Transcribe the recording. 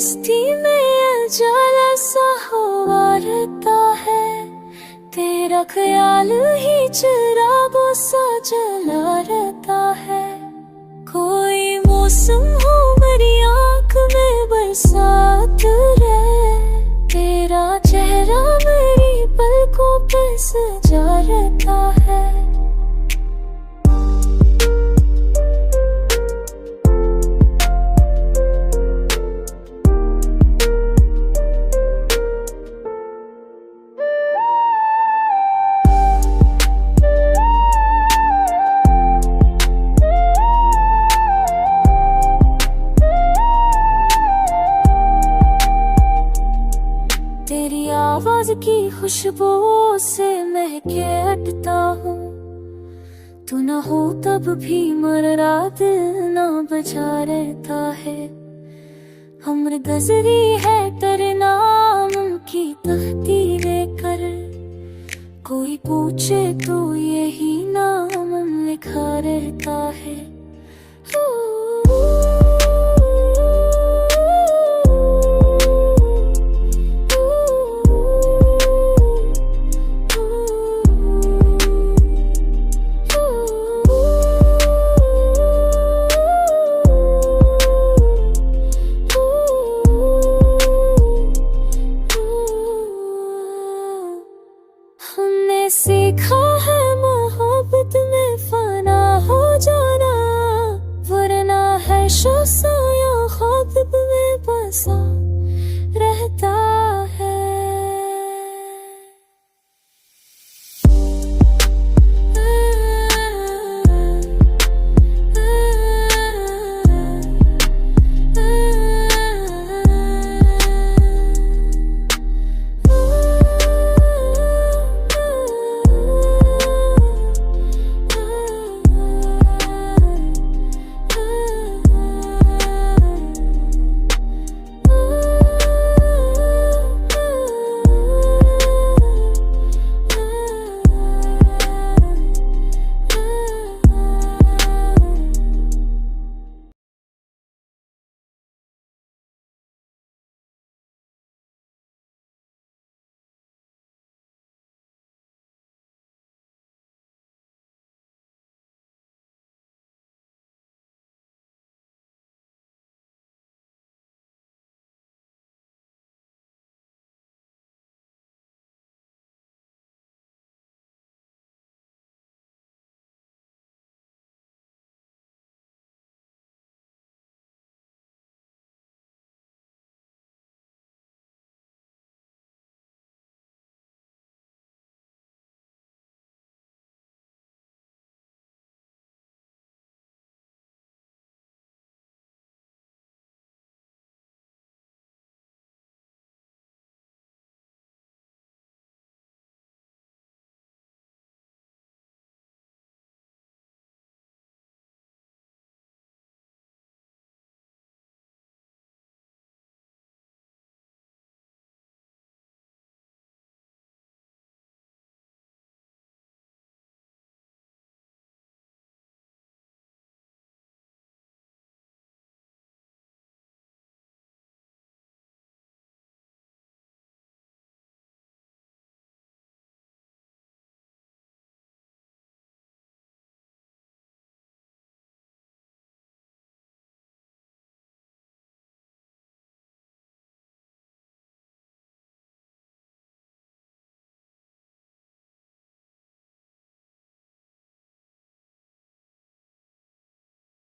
मस्ती में उजाला सा हुआ रहता है, तेरा ख्याल ही चिरागों सा जला रहता है। कोई मौसम हो मेरी आँख में बरसात रहे, तेरा चेहरा मेरी पलकों पे सजा रहता है। तेरी आवाज की खुशबू से महके हटता हूँ, तू न हो तब भी मरा दिल ना बजा रहता है। हमर गजरी है तेरे नाम की तख्ती लेकर, कोई पूछे तो यही नाम लिखा रहता है। हमने सीखा है मोहब्बत में फना हो जाना, वरना है शो